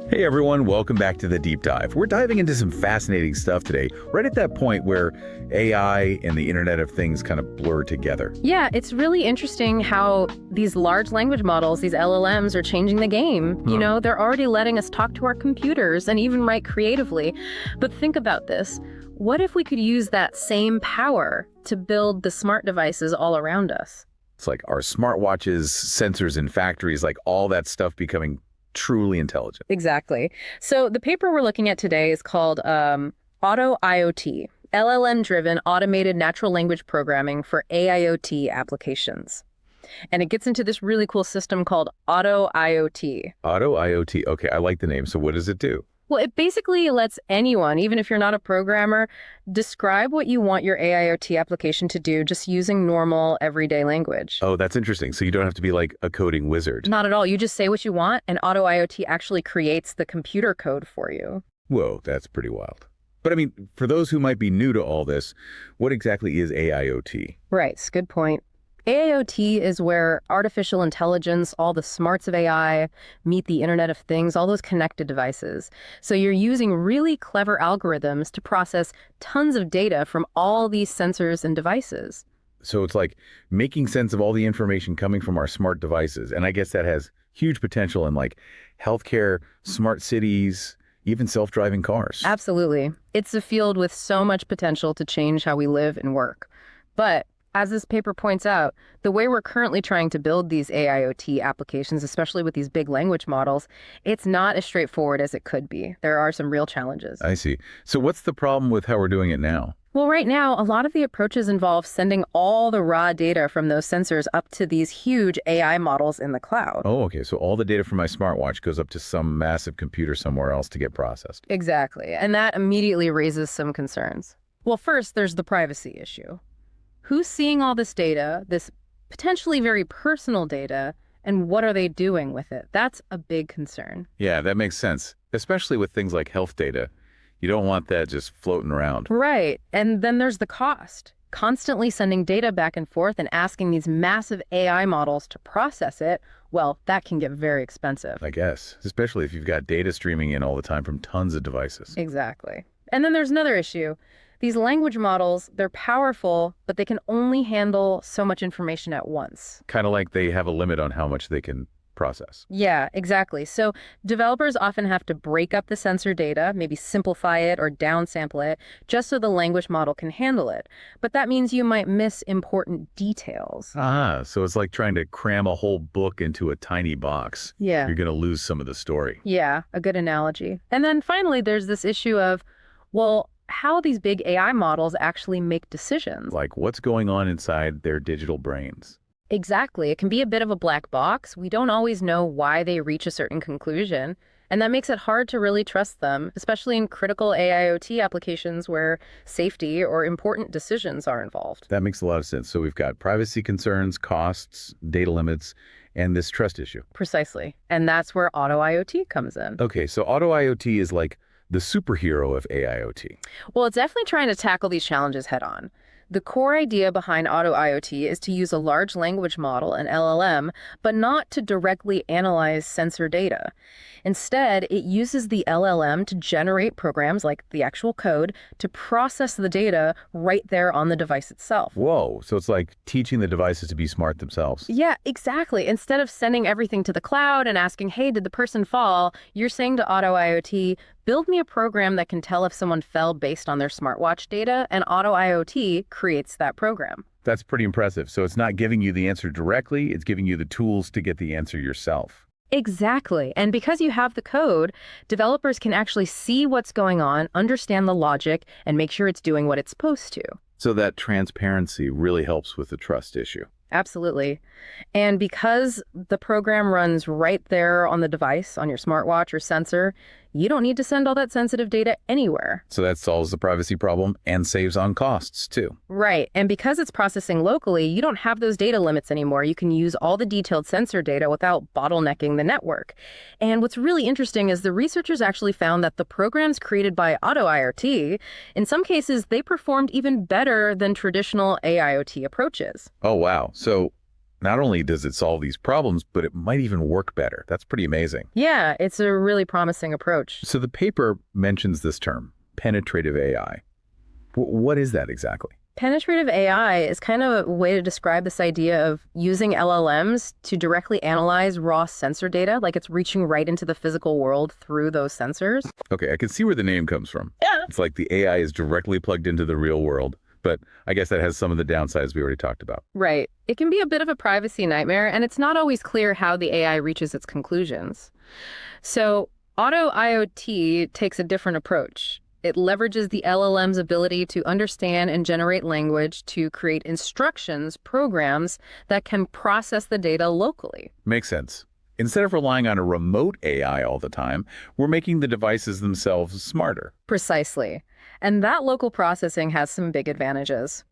Hey everyone, welcome back to the Deep Dive. We're diving into some fascinating stuff today, right at that point where AI and the Internet of Things kind of blur together. Yeah, it's really interesting how these large language models, these LLMs, are changing the game. You know, they're already letting us talk to our computers and even write creatively. But think about this. What if we could use that same power to build the smart devices all around us? It's like our smartwatches, sensors in factories, like all that stuff becoming truly intelligent. Exactly. So the paper we're looking at today is called AutoIoT, LLM-driven automated natural language programming for AIoT applications. And it gets into this really cool system called AutoIoT. AutoIoT, okay, I like the name. So what does it do? Well, it basically lets anyone, even if you're not a programmer, describe what you want your AIoT application to do just using normal, everyday language. Oh, that's interesting. So you don't have to be like a coding wizard. Not at all. You just say what you want, and AutoIoT actually creates the computer code for you. Whoa, that's pretty wild. But I mean, for those who might be new to all this, what exactly is AIoT? Right, it's a good point. AIoT is where artificial intelligence, all the smarts of AI, meet the Internet of Things, all those connected devices. So you're using really clever algorithms to process tons of data from all these sensors and devices. So it's like making sense of all the information coming from our smart devices. And I guess that has huge potential in like healthcare, smart cities, even self-driving cars. Absolutely. It's a field with so much potential to change how we live and work. But as this paper points out, the way we're currently trying to build these AIoT applications, especially with these big language models, it's not as straightforward as it could be. There are some real challenges. I see. So what's the problem with how we're doing it now? Well, right now, a lot of the approaches involve sending all the raw data from those sensors up to these huge AI models in the cloud. Oh, okay. So all the data from my smartwatch goes up to some massive computer somewhere else to get processed. Exactly. And that immediately raises some concerns. Well, first, there's the privacy issue. Who's seeing all this data, this potentially very personal data, and what are they doing with it? That's a big concern. Yeah, that makes sense, especially with things like health data. You don't want that just floating around. Right. And then there's the cost. Constantly sending data back and forth and asking these massive AI models to process it, well, that can get very expensive. I guess, especially if you've got data streaming in all the time from tons of devices. Exactly. And then there's another issue. These language models, they're powerful, but they can only handle so much information at once. Kind of like they have a limit on how much they can process. Yeah, exactly. So developers often have to break up the sensor data, maybe simplify it or downsample it, just so the language model can handle it. But that means you might miss important details. Ah, so it's like trying to cram a whole book into a tiny box. Yeah. You're going to lose some of the story. Yeah, a good analogy. And then finally, there's this issue of, well, how these big AI models actually make decisions. Like what's going on inside their digital brains. Exactly. It can be a bit of a black box. We don't always know why they reach a certain conclusion. And that makes it hard to really trust them, especially in critical AIoT applications where safety or important decisions are involved. That makes a lot of sense. So we've got privacy concerns, costs, data limits, and this trust issue. Precisely. And that's where AutoIoT comes in. Okay, so AutoIoT is like the superhero of AIoT. Well, it's definitely trying to tackle these challenges head on. The core idea behind AutoIoT is to use a large language model, an LLM, but not to directly analyze sensor data. Instead, it uses the LLM to generate programs like the actual code to process the data right there on the device itself. Whoa, so it's like teaching the devices to be smart themselves. Yeah, exactly. Instead of sending everything to the cloud and asking, hey, did the person fall? You're saying to AutoIoT, build me a program that can tell if someone fell based on their smartwatch data, and AutoIoT creates that program. That's pretty impressive. So it's not giving you the answer directly, it's giving you the tools to get the answer yourself. Exactly. And because you have the code, developers can actually see what's going on, understand the logic, and make sure it's doing what it's supposed to. So that transparency really helps with the trust issue. Absolutely. And because the program runs right there on the device, on your smartwatch or sensor, you don't need to send all that sensitive data anywhere. So that solves the privacy problem and saves on costs too. Right. And because it's processing locally, you don't have those data limits anymore. You can use all the detailed sensor data without bottlenecking the network. And what's really interesting is the researchers actually found that the programs created by AutoIoT, in some cases, they performed even better than traditional AIoT approaches. Oh, wow. So not only does it solve these problems, but it might even work better. That's pretty amazing. Yeah, it's a really promising approach. So the paper mentions this term, penetrative AI. What is that exactly? Penetrative AI is kind of a way to describe this idea of using LLMs to directly analyze raw sensor data, like it's reaching right into the physical world through those sensors. Okay, I can see where the name comes from. Yeah. It's like the AI is directly plugged into the real world, but I guess that has some of the downsides we already talked about. Right. It can be a bit of a privacy nightmare, and it's not always clear how the AI reaches its conclusions. So AutoIoT takes a different approach. It leverages the LLM's ability to understand and generate language to create instructions, programs that can process the data locally. Makes sense. Instead of relying on a remote AI all the time, we're making the devices themselves smarter. Precisely. And that local processing has some big advantages.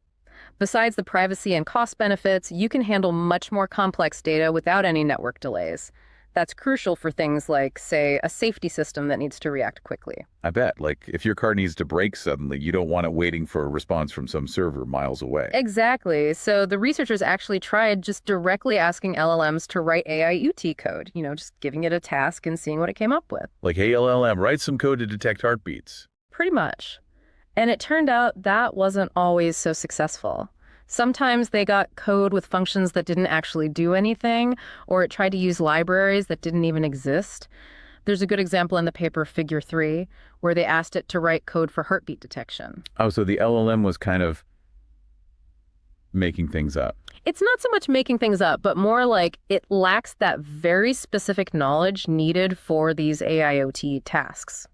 Besides the privacy and cost benefits, you can handle much more complex data without any network delays. That's crucial for things like, say, a safety system that needs to react quickly. I bet. Like, if your car needs to brake suddenly, you don't want it waiting for a response from some server miles away. Exactly. So the researchers actually tried just directly asking LLMs to write AIoT code, just giving it a task and seeing what it came up with. Like, hey, LLM, write some code to detect heartbeats. Pretty much. And it turned out that wasn't always so successful. Sometimes they got code with functions that didn't actually do anything, or it tried to use libraries that didn't even exist. There's a good example in the paper Figure 3, where they asked it to write code for heartbeat detection. Oh, so the LLM was kind of making things up. It's not so much making things up, but more like it lacks that very specific knowledge needed for these AIoT tasks.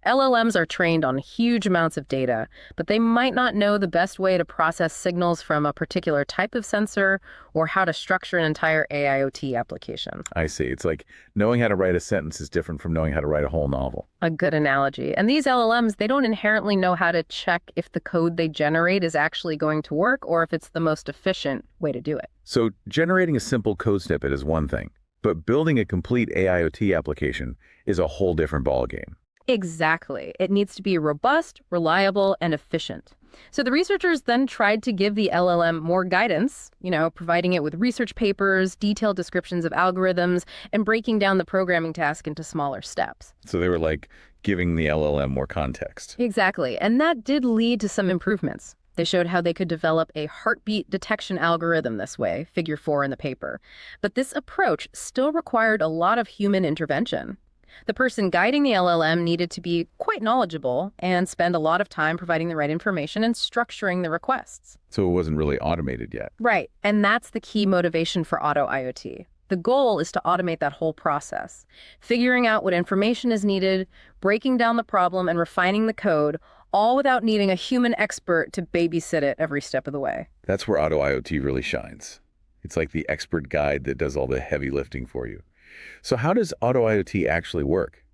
LLMs are trained on huge amounts of data, but they might not know the best way to process signals from a particular type of sensor or how to structure an entire AIoT application. I see. It's like knowing how to write a sentence is different from knowing how to write a whole novel. A good analogy. And these LLMs, they don't inherently know how to check if the code they generate is actually going to work or if it's the most efficient way to do it. So generating a simple code snippet is one thing, but building a complete AIoT application is a whole different ballgame. Exactly. It needs to be robust, reliable, and efficient. So the researchers then tried to give the LLM more guidance, providing it with research papers, detailed descriptions of algorithms, and breaking down the programming task into smaller steps. So they were like giving the LLM more context. Exactly. And that did lead to some improvements. They showed how they could develop a heartbeat detection algorithm this way, Figure 4 in the paper. But this approach still required a lot of human intervention. The person guiding the LLM needed to be quite knowledgeable and spend a lot of time providing the right information and structuring the requests. So it wasn't really automated yet. Right. And that's the key motivation for AutoIoT. The goal is to automate that whole process, figuring out what information is needed, breaking down the problem, and refining the code, all without needing a human expert to babysit it every step of the way. That's where AutoIoT really shines. It's like the expert guide that does all the heavy lifting for you. So how does AutoIoT actually work?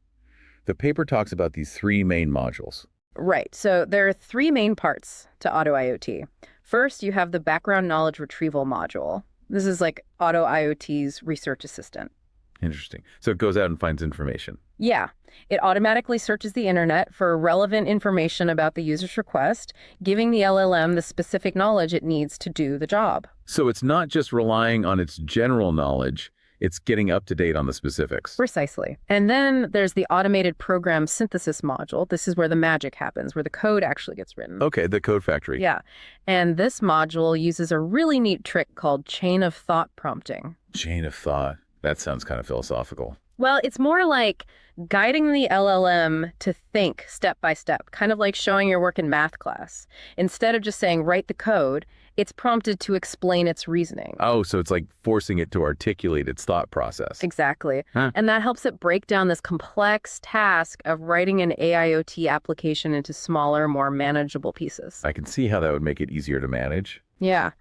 The paper talks about these three main modules. Right. So there are three main parts to AutoIoT. First, you have the background knowledge retrieval module. This is like AutoIoT's research assistant. Interesting. So it goes out and finds information. Yeah. It automatically searches the internet for relevant information about the user's request, giving the LLM the specific knowledge it needs to do the job. So it's not just relying on its general knowledge, it's getting up to date on the specifics. Precisely. And then there's the automated program synthesis module. This is where the magic happens, where the code actually gets written. Okay, the code factory. Yeah. And this module uses a really neat trick called chain of thought prompting. Chain of thought. That sounds kind of philosophical. Well, it's more like guiding the LLM to think step by step, kind of like showing your work in math class. Instead of just saying, write the code, it's prompted to explain its reasoning. Oh, so it's like forcing it to articulate its thought process. Exactly. Huh. And that helps it break down this complex task of writing an AIoT application into smaller, more manageable pieces. I can see how that would make it easier to manage. Yeah.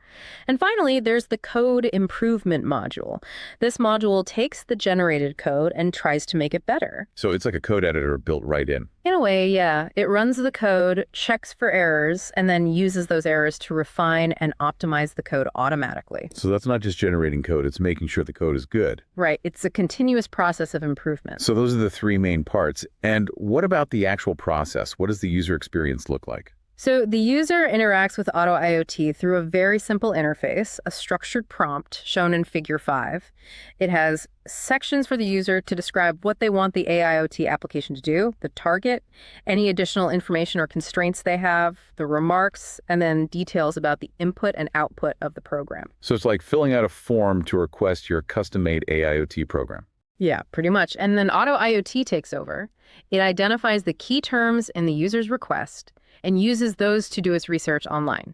And finally, there's the code improvement module. This module takes the generated code and tries to make it better. So it's like a code editor built right in. In a way, yeah. It runs the code, checks for errors, and then uses those errors to refine and optimize the code automatically. So that's not just generating code, it's making sure the code is good. Right. It's a continuous process of improvement. So those are the three main parts. And what about the actual process? What does the user experience look like? So the user interacts with AutoIoT through a very simple interface, a structured prompt shown in Figure 5. It has sections for the user to describe what they want the AIoT application to do, the target, any additional information or constraints they have, the remarks, and then details about the input and output of the program. So it's like filling out a form to request your custom-made AIoT program. Yeah, pretty much. And then AutoIoT takes over. It identifies the key terms in the user's request and uses those to do its research online.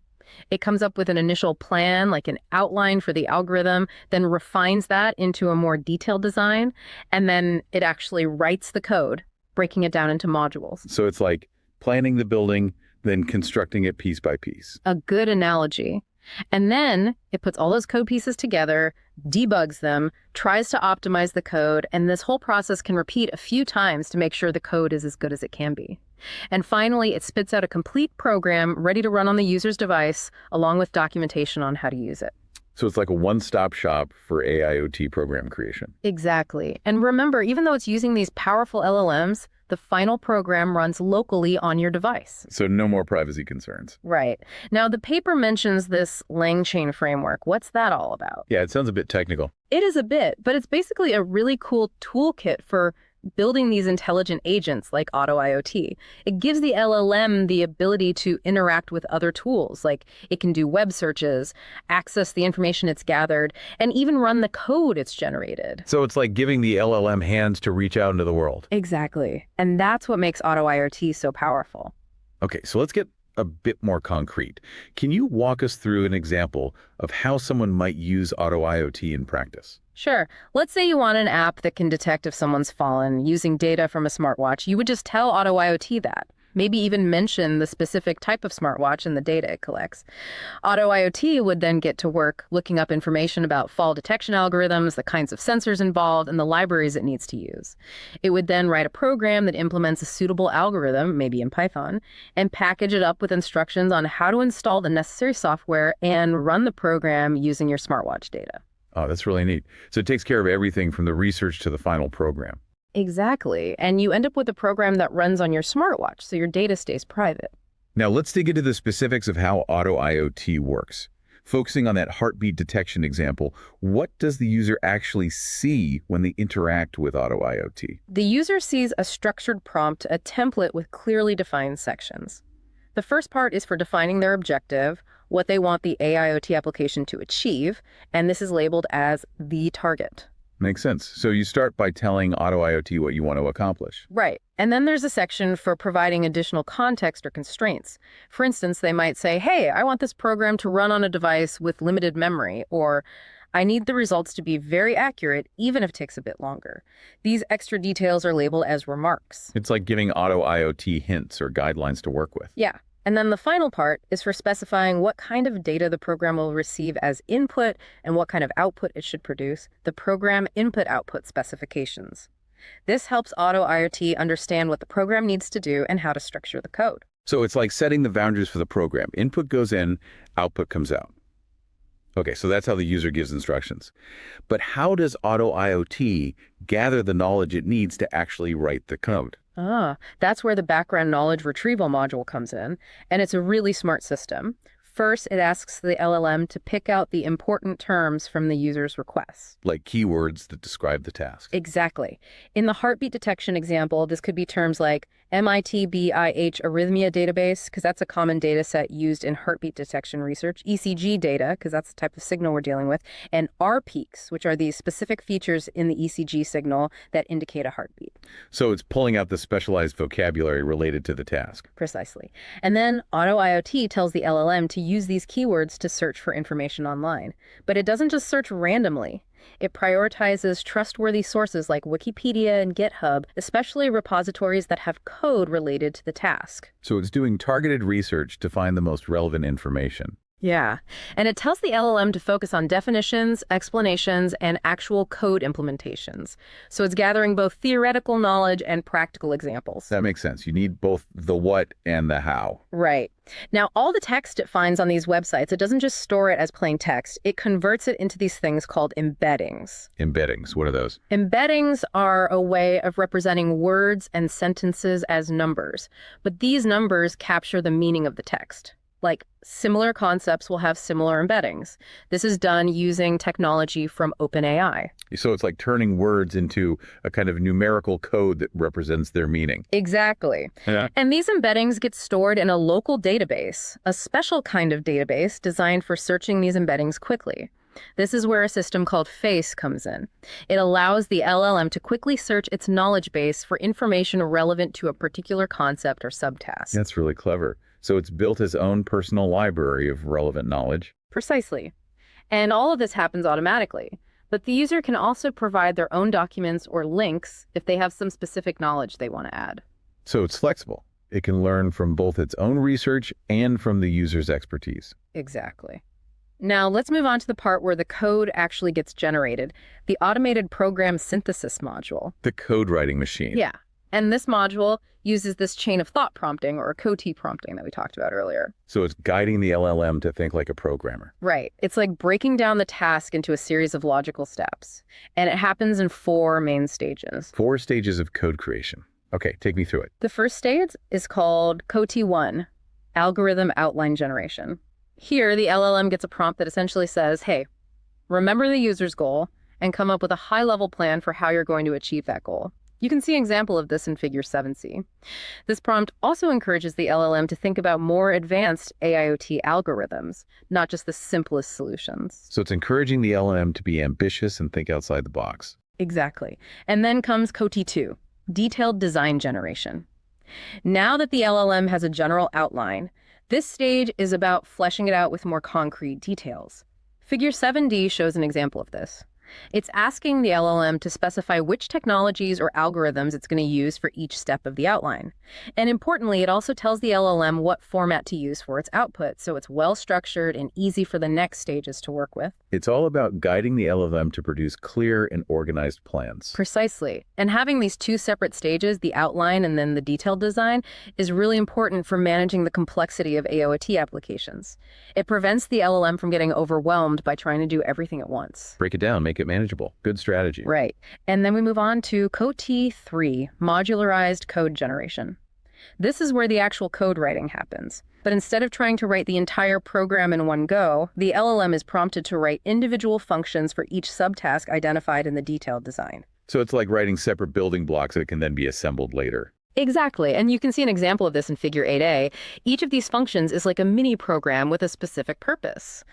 It comes up with an initial plan, like an outline for the algorithm, then refines that into a more detailed design, and then it actually writes the code, breaking it down into modules. So it's like planning the building, then constructing it piece by piece. A good analogy. And then it puts all those code pieces together, debugs them, tries to optimize the code, and this whole process can repeat a few times to make sure the code is as good as it can be. And finally, it spits out a complete program ready to run on the user's device, along with documentation on how to use it. So it's like a one-stop shop for AIoT program creation. Exactly. And remember, even though it's using these powerful LLMs, the final program runs locally on your device. So no more privacy concerns. Right. Now, the paper mentions this LangChain framework. What's that all about? Yeah, it sounds a bit technical. It is a bit, but it's basically a really cool toolkit for building these intelligent agents like AutoIoT. It gives the LLM the ability to interact with other tools, like it can do web searches, access the information it's gathered, and even run the code it's generated. So it's like giving the LLM hands to reach out into the world. Exactly. And that's what makes AutoIoT so powerful. Okay, so let's get a bit more concrete. Can you walk us through an example of how someone might use AutoIoT in practice? Sure. Let's say you want an app that can detect if someone's fallen using data from a smartwatch. You would just tell AutoIoT that. Maybe even mention the specific type of smartwatch and the data it collects. AutoIoT would then get to work looking up information about fall detection algorithms, the kinds of sensors involved, and the libraries it needs to use. It would then write a program that implements a suitable algorithm, maybe in Python, and package it up with instructions on how to install the necessary software and run the program using your smartwatch data. Oh, that's really neat. So it takes care of everything from the research to the final program. Exactly. And you end up with a program that runs on your smartwatch, so your data stays private. Now let's dig into the specifics of how AutoIoT works. Focusing on that heartbeat detection example, what does the user actually see when they interact with AutoIoT? The user sees a structured prompt, a template with clearly defined sections. The first part is for defining their objective, what they want the AIoT application to achieve, and this is labeled as the target. Makes sense. So you start by telling AutoIoT what you want to accomplish. Right. And then there's a section for providing additional context or constraints. For instance, they might say, hey, I want this program to run on a device with limited memory, or I need the results to be very accurate, even if it takes a bit longer. These extra details are labeled as remarks. It's like giving AutoIoT hints or guidelines to work with. Yeah. And then the final part is for specifying what kind of data the program will receive as input and what kind of output it should produce, the program input-output specifications. This helps AutoIoT understand what the program needs to do and how to structure the code. So it's like setting the boundaries for the program. Input goes in, output comes out. Okay, so that's how the user gives instructions. But how does AutoIoT gather the knowledge it needs to actually write the code? That's where the background knowledge retrieval module comes in, and it's a really smart system. First, it asks the LLM to pick out the important terms from the user's requests. Like keywords that describe the task. Exactly. In the heartbeat detection example, this could be terms like MIT-BIH arrhythmia database, because that's a common data set used in heartbeat detection research, ECG data, because that's the type of signal we're dealing with, and R peaks, which are these specific features in the ECG signal that indicate a heartbeat. So it's pulling out the specialized vocabulary related to the task. Precisely. And then AutoIoT tells the LLM to use these keywords to search for information online. But it doesn't just search randomly. It prioritizes trustworthy sources like Wikipedia and GitHub, especially repositories that have code related to the task. So it's doing targeted research to find the most relevant information. Yeah. And it tells the LLM to focus on definitions, explanations, and actual code implementations. So it's gathering both theoretical knowledge and practical examples. That makes sense. You need both the what and the how. Right. Now, all the text it finds on these websites, it doesn't just store it as plain text. It converts it into these things called embeddings. Embeddings, what are those? Embeddings are a way of representing words and sentences as numbers, but these numbers capture the meaning of the text. Like, similar concepts will have similar embeddings. This is done using technology from OpenAI. So it's like turning words into a kind of numerical code that represents their meaning. Exactly. Yeah. And these embeddings get stored in a local database, a special kind of database designed for searching these embeddings quickly. This is where a system called FACE comes in. It allows the LLM to quickly search its knowledge base for information relevant to a particular concept or subtask. That's really clever. So it's built its own personal library of relevant knowledge. Precisely. And all of this happens automatically. But the user can also provide their own documents or links if they have some specific knowledge they want to add. So it's flexible. It can learn from both its own research and from the user's expertise. Exactly. Now, let's move on to the part where the code actually gets generated, the automated program synthesis module. The code writing machine. Yeah. And this module uses this chain of thought prompting or COT prompting that we talked about earlier. So it's guiding the LLM to think like a programmer. Right. It's like breaking down the task into a series of logical steps. And it happens in 4 main stages. 4 stages of code creation. Okay, take me through it. The first stage is called COT1, Algorithm Outline Generation. Here, the LLM gets a prompt that essentially says, hey, remember the user's goal and come up with a high-level plan for how you're going to achieve that goal. You can see an example of this in Figure 7c. This prompt also encourages the LLM to think about more advanced AIoT algorithms, not just the simplest solutions. So it's encouraging the LLM to be ambitious and think outside the box. Exactly. And then comes COT2, Detailed Design Generation. Now that the LLM has a general outline, this stage is about fleshing it out with more concrete details. Figure 7d shows an example of this. It's asking the LLM to specify which technologies or algorithms it's going to use for each step of the outline. And importantly, it also tells the LLM what format to use for its output, so it's well-structured and easy for the next stages to work with. It's all about guiding the LLM to produce clear and organized plans. Precisely. And having these 2 separate stages, the outline and then the detailed design, is really important for managing the complexity of AIoT applications. It prevents the LLM from getting overwhelmed by trying to do everything at once. Break it down, make it manageable. Good strategy. Right. And then we move on to COT3, Modularized Code Generation. This is where the actual code writing happens. But instead of trying to write the entire program in one go, the LLM is prompted to write individual functions for each subtask identified in the detailed design. So it's like writing separate building blocks that can then be assembled later. Exactly. And you can see an example of this in Figure 8a. Each of these functions is like a mini program with a specific purpose.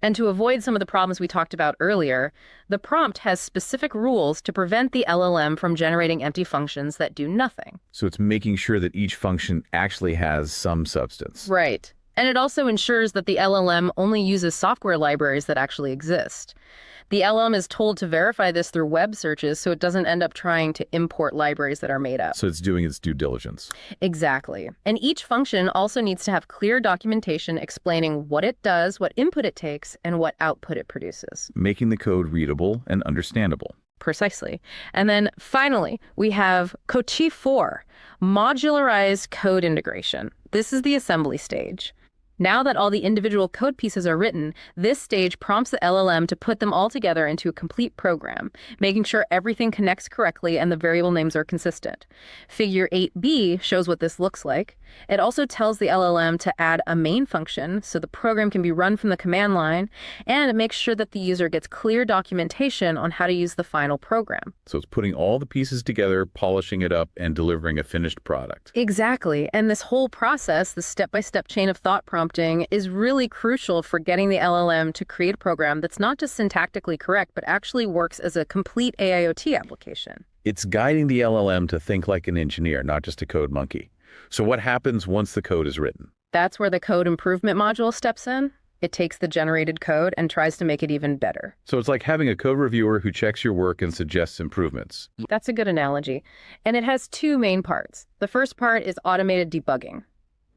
And to avoid some of the problems we talked about earlier, the prompt has specific rules to prevent the LLM from generating empty functions that do nothing. So it's making sure that each function actually has some substance. Right. And it also ensures that the LLM only uses software libraries that actually exist. The LLM is told to verify this through web searches so it doesn't end up trying to import libraries that are made up. So it's doing its due diligence. Exactly. And each function also needs to have clear documentation explaining what it does, what input it takes, and what output it produces. Making the code readable and understandable. Precisely. And then finally, we have COT4, Modularized Code Integration. This is the assembly stage. Now that all the individual code pieces are written, this stage prompts the LLM to put them all together into a complete program, making sure everything connects correctly and the variable names are consistent. Figure 8b shows what this looks like. It also tells the LLM to add a main function so the program can be run from the command line, and it makes sure that the user gets clear documentation on how to use the final program. So it's putting all the pieces together, polishing it up, and delivering a finished product. Exactly. And this whole process, the step-by-step chain of thought prompting, is really crucial for getting the LLM to create a program that's not just syntactically correct, but actually works as a complete AIoT application. It's guiding the LLM to think like an engineer, not just a code monkey. So what happens once the code is written? That's where the code improvement module steps in. It takes the generated code and tries to make it even better. So it's like having a code reviewer who checks your work and suggests improvements. That's a good analogy. And it has 2 main parts. The first part is automated debugging.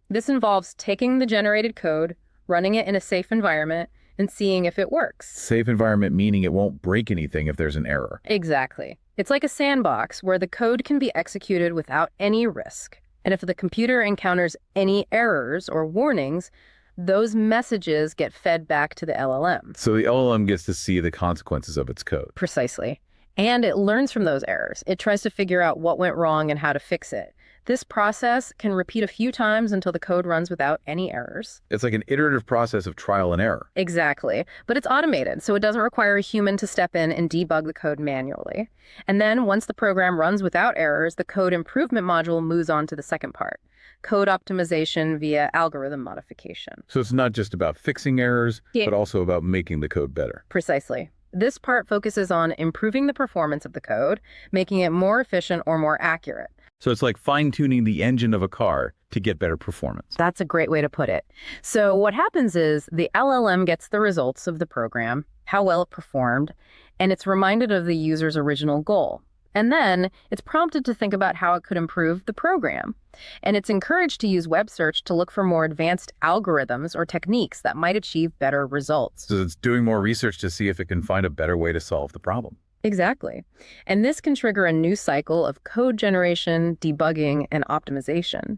This involves taking the generated code, running it in a safe environment, and seeing if it works. Safe environment meaning it won't break anything if there's an error. Exactly. It's like a sandbox where the code can be executed without any risk. And if the computer encounters any errors or warnings, those messages get fed back to the LLM. So the LLM gets to see the consequences of its code. Precisely. And it learns from those errors. It tries to figure out what went wrong and how to fix it. This process can repeat a few times until the code runs without any errors. It's like an iterative process of trial and error. Exactly. But it's automated, so it doesn't require a human to step in and debug the code manually. And then once the program runs without errors, the code improvement module moves on to the second part, code optimization via algorithm modification. So it's not just about fixing errors, but also about making the code better. Precisely. This part focuses on improving the performance of the code, making it more efficient or more accurate. So it's like fine-tuning the engine of a car to get better performance. That's a great way to put it. So what happens is the LLM gets the results of the program, how well it performed, and it's reminded of the user's original goal. And then it's prompted to think about how it could improve the program. And it's encouraged to use web search to look for more advanced algorithms or techniques that might achieve better results. So it's doing more research to see if it can find a better way to solve the problem. Exactly. And this can trigger a new cycle of code generation, debugging, and optimization.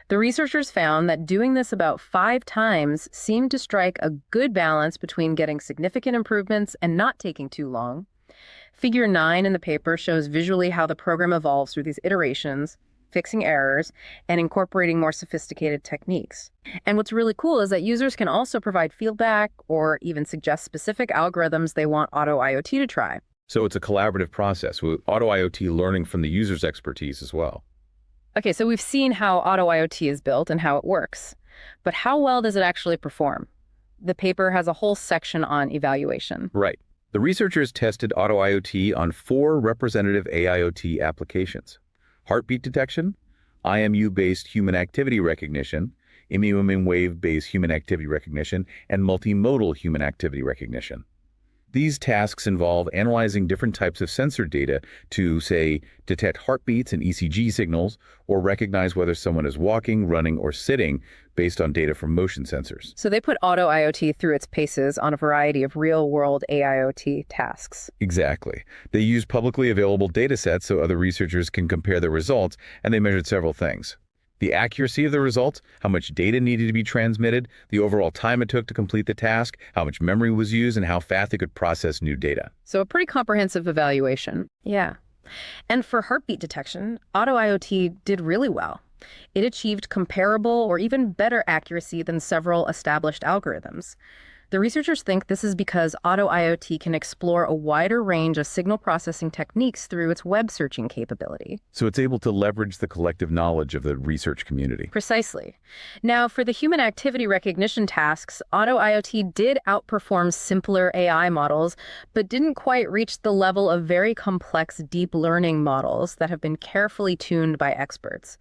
The researchers found that doing this about 5 times seemed to strike a good balance between getting significant improvements and not taking too long. Figure 9 in the paper shows visually how the program evolves through these iterations, fixing errors, and incorporating more sophisticated techniques. And what's really cool is that users can also provide feedback or even suggest specific algorithms they want AutoIoT to try. So it's a collaborative process with AutoIoT learning from the user's expertise as well. Okay, so we've seen how AutoIoT is built and how it works. But how well does it actually perform? The paper has a whole section on evaluation. Right. The researchers tested AutoIoT on 4 representative AIoT applications: heartbeat detection, IMU-based human activity recognition, imaging wave-based human activity recognition, and multimodal human activity recognition. These tasks involve analyzing different types of sensor data to, say, detect heartbeats and ECG signals, or recognize whether someone is walking, running, or sitting based on data from motion sensors. So they put AutoIoT through its paces on a variety of real-world AIoT tasks. Exactly. They use publicly available data sets so other researchers can compare their results, and they measured several things: the accuracy of the results, how much data needed to be transmitted, the overall time it took to complete the task, how much memory was used, and how fast it could process new data. So a pretty comprehensive evaluation. Yeah. And for heartbeat detection, AutoIoT did really well. It achieved comparable or even better accuracy than several established algorithms. The researchers think this is because AutoIoT can explore a wider range of signal processing techniques through its web searching capability. So it's able to leverage the collective knowledge of the research community. Precisely. Now, for the human activity recognition tasks, AutoIoT did outperform simpler AI models, but didn't quite reach the level of very complex deep learning models that have been carefully tuned by experts.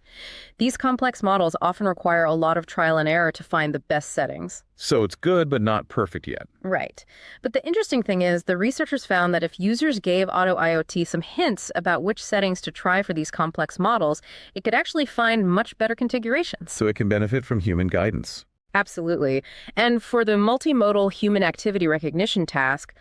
These complex models often require a lot of trial and error to find the best settings. So it's good, but not perfect yet. Right. But the interesting thing is the researchers found that if users gave AutoIoT some hints about which settings to try for these complex models, it could actually find much better configurations. So it can benefit from human guidance. Absolutely. And for the multimodal human activity recognition task,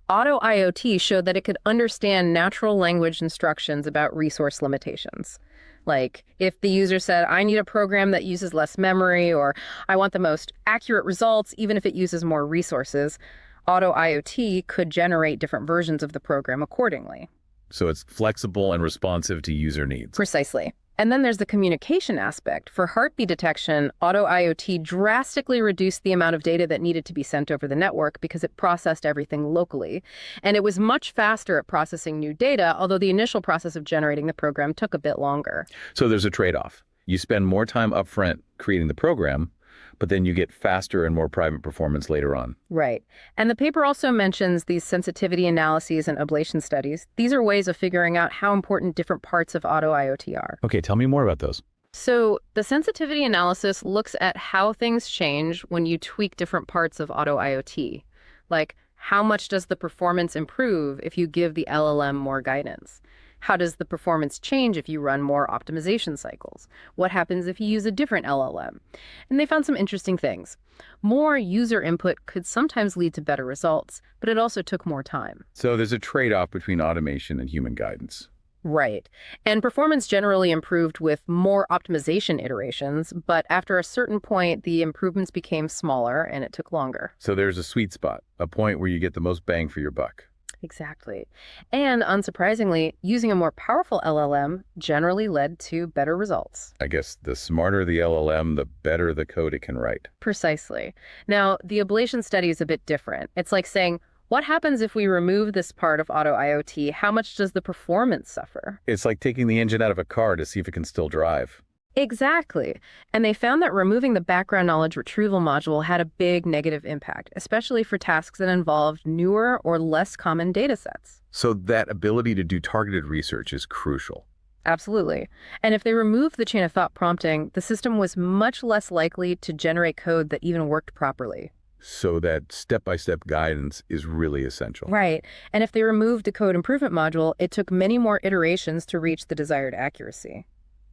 AutoIoT showed that it could understand natural language instructions about resource limitations. Like, if the user said, I need a program that uses less memory, or I want the most accurate results, even if it uses more resources, AutoIoT could generate different versions of the program accordingly. So it's flexible and responsive to user needs. Precisely. And then there's the communication aspect. For heartbeat detection, AutoIoT drastically reduced the amount of data that needed to be sent over the network because it processed everything locally. And it was much faster at processing new data, although the initial process of generating the program took a bit longer. So there's a trade-off. You spend more time upfront creating the program, but then you get faster and more private performance later on. Right. And the paper also mentions these sensitivity analyses and ablation studies. These are ways of figuring out how important different parts of AutoIoT are. Okay, tell me more about those. So the sensitivity analysis looks at how things change when you tweak different parts of AutoIoT. Like, how much does the performance improve if you give the LLM more guidance? How does the performance change if you run more optimization cycles? What happens if you use a different LLM? And they found some interesting things. More user input could sometimes lead to better results, but it also took more time. So there's a trade-off between automation and human guidance. Right. And performance generally improved with more optimization iterations, but after a certain point, the improvements became smaller and it took longer. So there's a sweet spot, a point where you get the most bang for your buck. Exactly. And unsurprisingly, using a more powerful LLM generally led to better results. I guess the smarter the LLM, the better the code it can write. Precisely. Now, the ablation study is a bit different. It's like saying, what happens if we remove this part of AutoIoT? How much does the performance suffer? It's like taking the engine out of a car to see if it can still drive. Exactly. And they found that removing the background knowledge retrieval module had a big negative impact, especially for tasks that involved newer or less common data sets. So that ability to do targeted research is crucial. Absolutely. And if they removed the chain of thought prompting, the system was much less likely to generate code that even worked properly. So that step-by-step guidance is really essential. Right. And if they removed the code improvement module, it took many more iterations to reach the desired accuracy.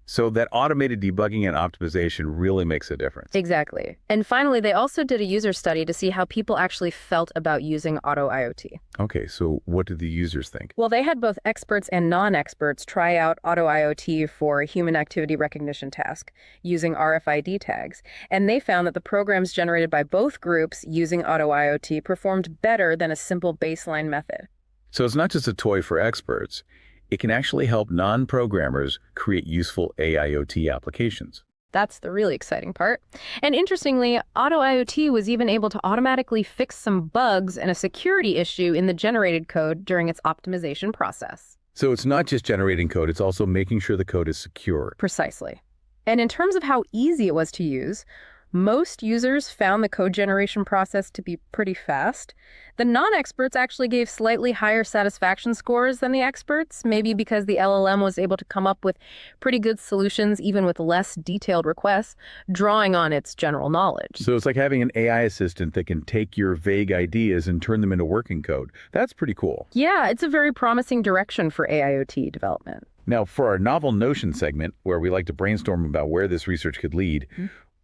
So that automated debugging and optimization really makes a difference. Exactly. And finally, they also did a user study to see how people actually felt about using AutoIoT. Okay, so what did the users think? Well, they had both experts and non-experts try out AutoIoT for a human activity recognition task using RFID tags. And they found that the programs generated by both groups using AutoIoT performed better than a simple baseline method. So it's not just a toy for experts. It can actually help non-programmers create useful AIoT applications. That's the really exciting part. And interestingly, AutoIoT was even able to automatically fix some bugs and a security issue in the generated code during its optimization process. So it's not just generating code, it's also making sure the code is secure. Precisely. And in terms of how easy it was to use, most users found the code generation process to be pretty fast. The non-experts actually gave slightly higher satisfaction scores than the experts, maybe because the LLM was able to come up with pretty good solutions even with less detailed requests, drawing on its general knowledge. So it's like having an AI assistant that can take your vague ideas and turn them into working code. That's pretty cool. Yeah, it's a very promising direction for AIoT development. Now, for our Novel Notion segment, where we like to brainstorm about where this research could lead,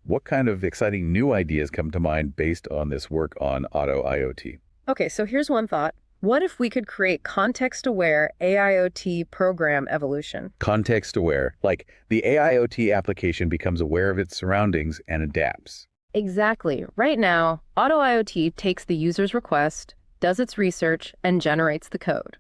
what kind of exciting new ideas come to mind based on this work on AutoIoT? Okay, so here's one thought. What if we could create context-aware AIoT program evolution? Context-aware, like the AIoT application becomes aware of its surroundings and adapts. Exactly. Right now, AutoIoT takes the user's request, does its research, and generates the code.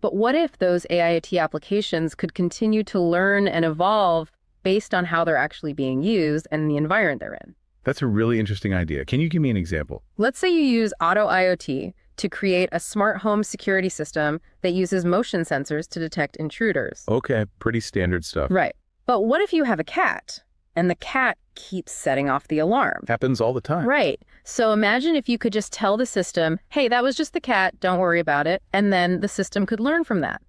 But what if those AIoT applications could continue to learn and evolve based on how they're actually being used and the environment they're in? That's a really interesting idea. Can you give me an example? Let's say you use AutoIoT to create a smart home security system that uses motion sensors to detect intruders. Okay, pretty standard stuff. Right. But what if you have a cat and the cat keeps setting off the alarm? Happens all the time. Right. So imagine if you could just tell the system, hey, that was just the cat, don't worry about it. And then the system could learn from that.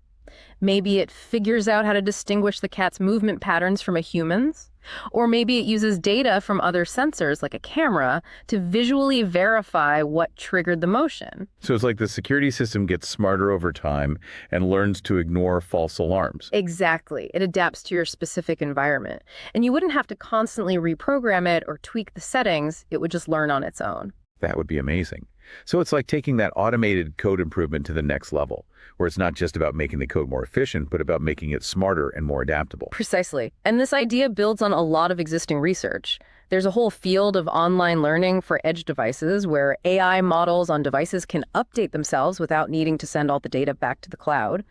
Maybe it figures out how to distinguish the cat's movement patterns from a human's. Or maybe it uses data from other sensors, like a camera, to visually verify what triggered the motion. So it's like the security system gets smarter over time and learns to ignore false alarms. Exactly. It adapts to your specific environment. And you wouldn't have to constantly reprogram it or tweak the settings. It would just learn on its own. That would be amazing. So it's like taking that automated code improvement to the next level, where it's not just about making the code more efficient, but about making it smarter and more adaptable. Precisely. And this idea builds on a lot of existing research. There's a whole field of online learning for edge devices where AI models on devices can update themselves without needing to send all the data back to the cloud.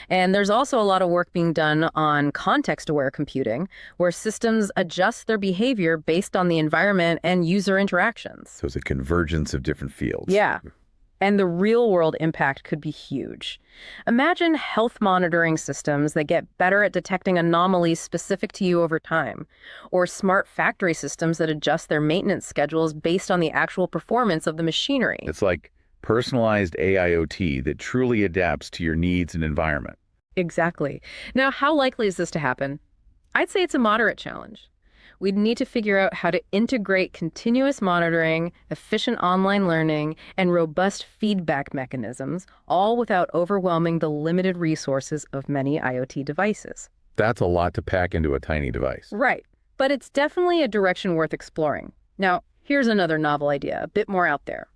And there's also a lot of work being done on context-aware computing, where systems adjust their behavior based on the environment and user interactions. So it's a convergence of different fields. Yeah. And the real-world impact could be huge. Imagine health monitoring systems that get better at detecting anomalies specific to you over time, or smart factory systems that adjust their maintenance schedules based on the actual performance of the machinery. It's like personalized AIoT that truly adapts to your needs and environment. Exactly. Now, how likely is this to happen? I'd say it's a moderate challenge. We'd need to figure out how to integrate continuous monitoring, efficient online learning, and robust feedback mechanisms, all without overwhelming the limited resources of many IoT devices. That's a lot to pack into a tiny device. Right. But it's definitely a direction worth exploring. Now, here's another novel idea, a bit more out there.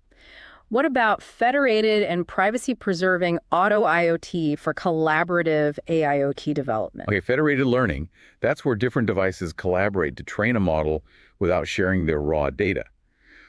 What about federated and privacy-preserving AutoIoT for collaborative AIoT development? Okay, federated learning, that's where different devices collaborate to train a model without sharing their raw data.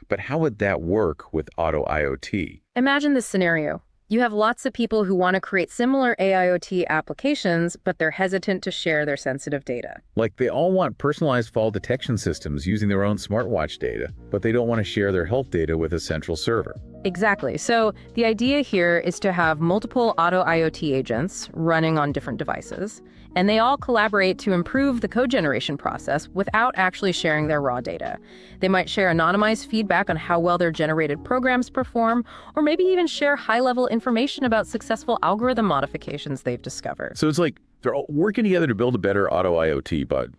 But how would that work with AutoIoT? Imagine this scenario. You have lots of people who want to create similar AIoT applications, but they're hesitant to share their sensitive data. Like they all want personalized fall detection systems using their own smartwatch data, but they don't want to share their health data with a central server. Exactly. So the idea here is to have multiple AutoIoT agents running on different devices, and they all collaborate to improve the code generation process without actually sharing their raw data. They might share anonymized feedback on how well their generated programs perform, or maybe even share high-level information about successful algorithm modifications they've discovered. So it's like they're all working together to build a better AutoIoT, bud.